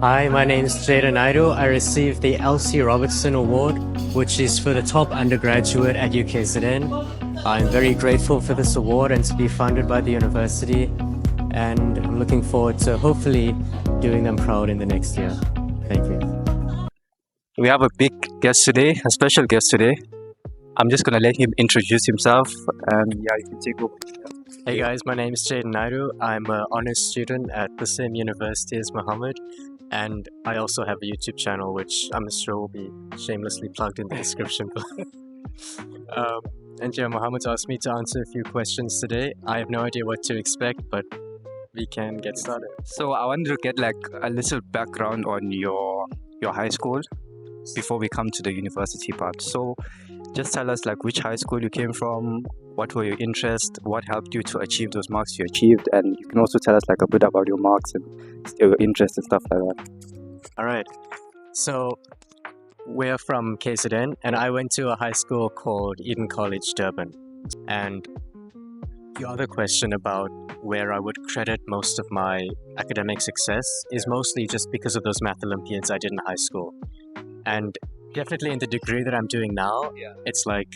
Hi, my name is Jaedon Naidu. I received the LC Robertson Award, which is for the top undergraduate at UKZN. I'm very grateful for this award and to be funded by the university, and I'm looking forward to hopefully doing them proud in the next year. Thank you. We have a big guest today, a special guest today. I'm just gonna let him introduce himself, and yeah, you can take over. Hey guys, my name is Jaedon Naidu. I'm an honors student at the same university as Muhammad, and I also have a YouTube channel, which I'm sure will be shamelessly plugged in the description. And yeah, Muhammad's asked me to answer a few questions today. I have no idea what to expect, but we can get started. So I wanted to get like a little background on your high school before we come to the university part. So just tell us like which high school you came from, what were your interests, what helped you to achieve those marks you achieved, and you can also tell us like a bit about your marks and your interests and stuff like that. All right. So we're from KZN, and I went to a high school called Eden College, Durban. And your other question about where I would credit most of my academic success is mostly just because of those math Olympiads I did in high school. And definitely in the degree that I'm doing now, it's like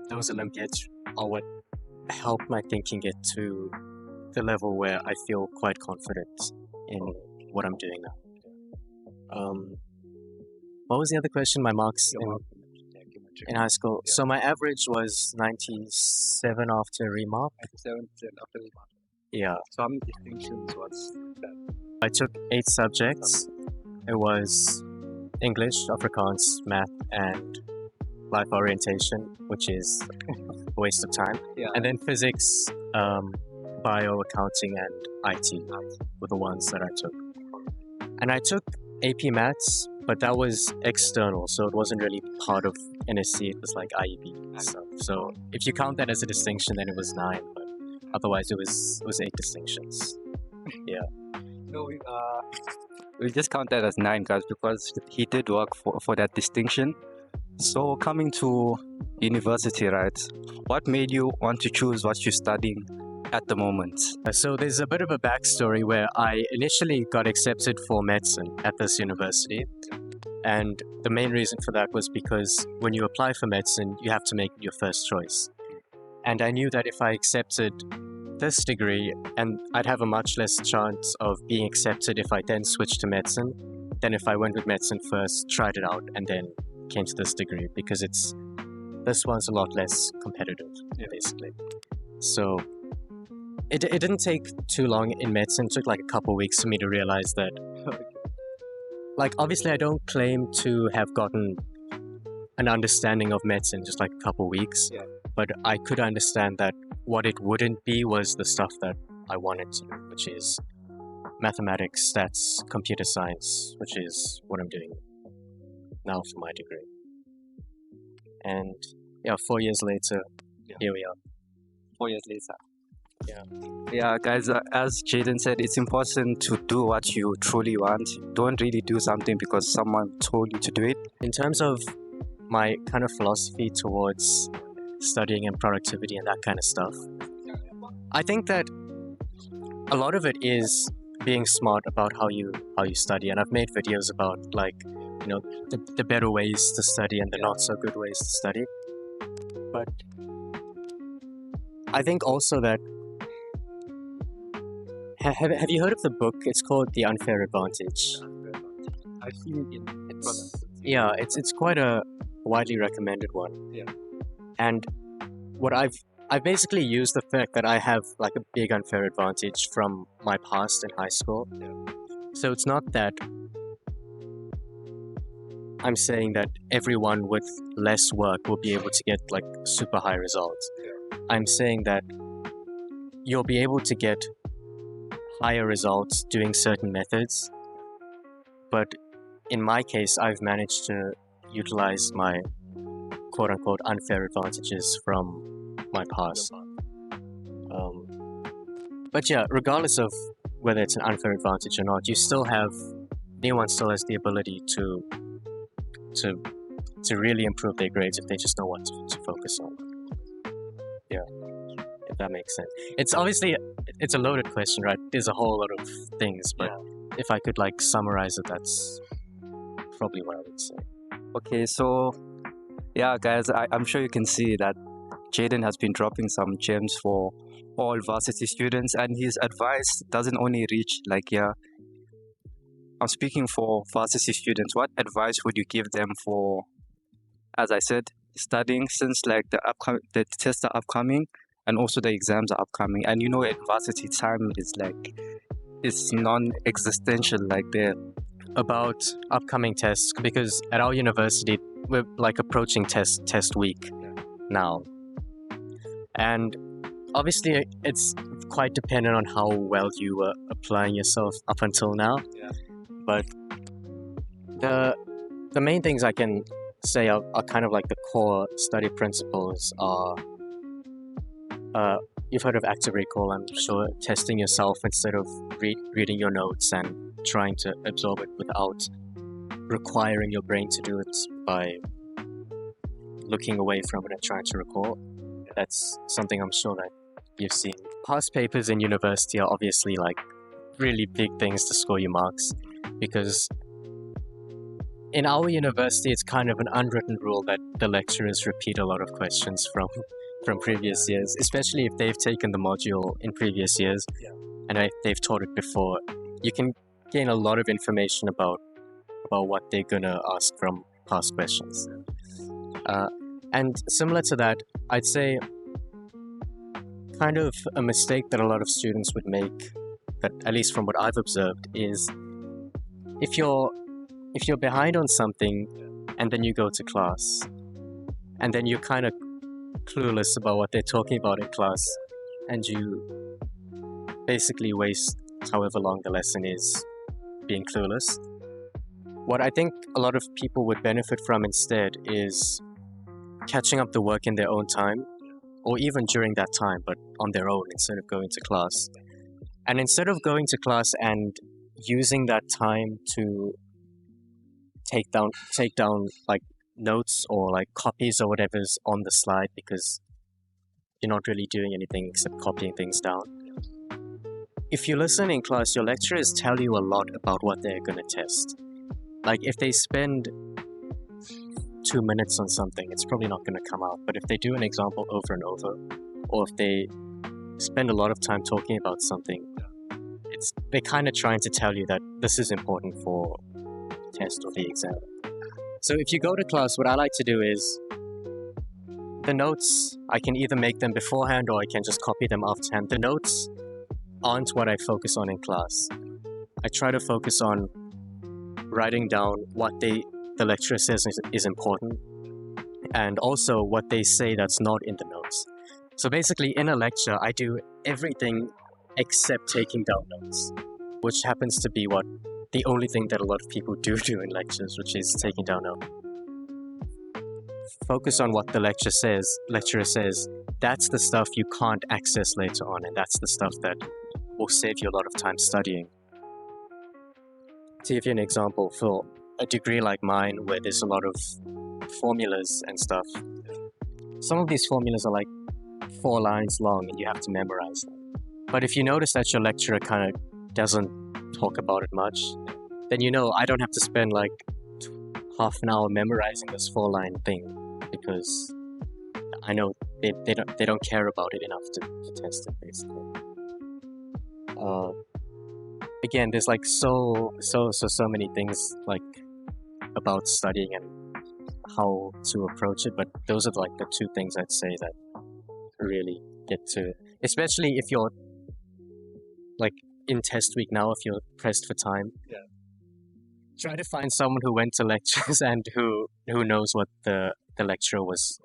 those Olympiads are what helped my thinking get to the level where I feel quite confident in what I'm doing now. What was the other question? My marks in high school. Yeah. So my average was 97 after remark. 97% after the mark. Yeah. So how many distinctions was that? I took 8 subjects. It was English, Afrikaans, math, and life orientation, which is a waste of time. Yeah. And then physics, bio, accounting, and IT were the ones that I took. And I took AP Maths, but that was external, so it wasn't really part of NSC. It was like IEB stuff. So if you count that as a distinction, then it was 9, but otherwise it was 8 distinctions. Yeah. So we just count that as 9, guys, because he did work for that distinction. So coming to university, right? What made you want to choose what you're studying at the moment? So there's a bit of a backstory where I initially got accepted for medicine at this university. And the main reason for that was because when you apply for medicine, you have to make your first choice. And I knew that if I accepted this degree, and I'd have a much less chance of being accepted if I then switched to medicine than if I went with medicine first, tried it out, and then came to this degree, because this one's a lot less competitive, basically. So it didn't take too long in medicine. It took like a couple weeks for me to realize that, like, obviously I don't claim to have gotten an understanding of medicine just like a couple weeks, but I could understand that what it wouldn't be was the stuff that I wanted to, which is mathematics, stats, computer science, which is what I'm doing now for my degree. And yeah, 4 years later, here we are. 4 years later. Yeah. Yeah, guys, as Jaedon said, it's important to do what you truly want. Don't really do something because someone told you to do it. In terms of my kind of philosophy towards studying and productivity and that kind of stuff, I think that a lot of it is being smart about how you study. And I've made videos about, like, you know, the better ways to study and the not so good ways to study. But I think also that have you heard of the book? It's called The Unfair Advantage. I've seen it in products. Yeah, it's quite a widely recommended one. Yeah. And what I've basically used the fact that I have like a big unfair advantage from my past in high school. Yeah. So it's not that I'm saying that everyone with less work will be able to get like super high results. Yeah. I'm saying that you'll be able to get higher results doing certain methods, but in my case, I've managed to utilize my quote-unquote unfair advantages from my past. But yeah, regardless of whether it's an unfair advantage or not, anyone still has the ability to really improve their grades if they just know what to focus on. Yeah, if that makes sense. It's obviously, it's a loaded question, right? There's a whole lot of things, but if I could like summarize it, that's probably what I would say. Okay, so yeah, guys, I'm sure you can see that Jaedon has been dropping some gems for all varsity students, and his advice doesn't only reach like, yeah, I'm speaking for varsity students. What advice would you give them for, as I said, studying, since like the tests are upcoming and also the exams are upcoming, and at varsity time is like it's non-existential, like there. About upcoming tests, because at our university we're like approaching test week now, and obviously it's quite dependent on how well you were applying yourself up until now. Yeah. But the main things I can say are kind of like the core study principles are you've heard of active recall, I'm sure. Testing yourself instead of reading your notes and trying to absorb it without requiring your brain to do it by looking away from it and trying to recall. That's something I'm sure that you've seen. Past papers in university are obviously like really big things to score you marks, because in our university it's kind of an unwritten rule that the lecturers repeat a lot of questions from previous years, especially if they've taken the module in previous years and they've taught it before. You can gain a lot of information about what they're gonna ask from past questions. And similar to that, I'd say kind of a mistake that a lot of students would make, that at least from what I've observed, is if you're behind on something and then you go to class and then you're kind of clueless about what they're talking about in class, and you basically waste however long the lesson is being clueless. What I think a lot of people would benefit from instead is catching up the work in their own time, or even during that time, but on their own instead of going to class. And instead of going to class and using that time to take down like notes or like copies or whatever's on the slide, because you're not really doing anything except copying things down. If you listen in class, your lecturers tell you a lot about what they're going to test. Like if they spend 2 minutes on something, it's probably not going to come out. But if they do an example over and over, or if they spend a lot of time talking about something, they're kind of trying to tell you that this is important for the test or the exam. So if you go to class, what I like to do is the notes, I can either make them beforehand or I can just copy them afterhand. The notes aren't what I focus on in class. I try to focus on writing down what the lecturer says is important, and also what they say that's not in the notes. So basically in a lecture, I do everything except taking down notes, which happens to be the only thing that a lot of people do in lectures, which is taking down notes. Focus on what the lecturer says. That's the stuff you can't access later on, and that's the stuff that will save you a lot of time studying. To give you an example, for a degree like mine, where there's a lot of formulas and stuff, some of these formulas are like 4 lines long and you have to memorize them. But if you notice that your lecturer kind of doesn't talk about it much, then I don't have to spend like half an hour memorizing this 4-line thing, because I know they don't care about it enough to test it, basically. Again, there's like so many things like about studying and how to approach it, but those are like the 2 things I'd say that really get to, especially if you're like in test week now, if you're pressed for time. Try to find someone who went to lectures and who knows what the lecturer was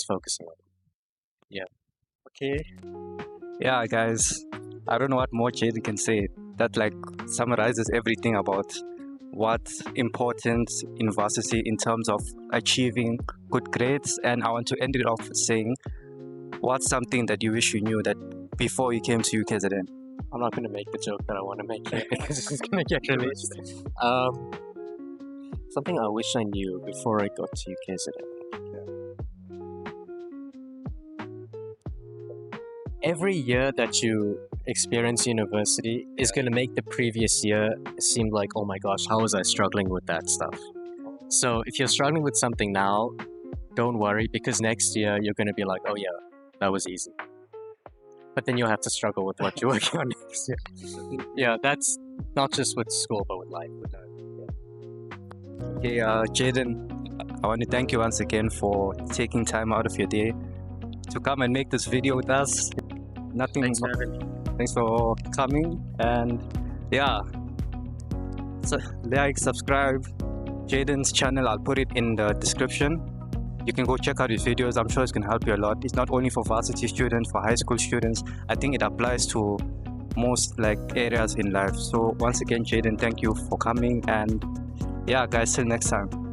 focusing on. Okay. Yeah, guys, I don't know what more Jaedon can say. That like summarizes everything about what's important in varsity in terms of achieving good grades. And I want to end it off saying, what's something that you wish you knew that before you came to UKZN? I'm not going to make the joke that I want to make here because it's going to get released. Something I wish I knew before I got to UKZN. Every year that you experience university is going to make the previous year seem like, oh my gosh, how was I struggling with that stuff? So if you're struggling with something now, don't worry, because next year you're going to be like, oh yeah, that was easy. But then you'll have to struggle with what you're working on next year. Yeah, that's not just with school, but with life. Okay, Jaedon, I want to thank you once again for taking time out of your day to come and make this video with us. Thanks for having me. Thanks for coming, and yeah, so like, subscribe Jaedon's channel. I'll put it in the description. You can go check out his videos. I'm sure it's gonna help you a lot. It's not only for varsity students, for high school students. I think it applies to most like areas in life. So once again, Jaedon, thank you for coming, and yeah, guys, till next time.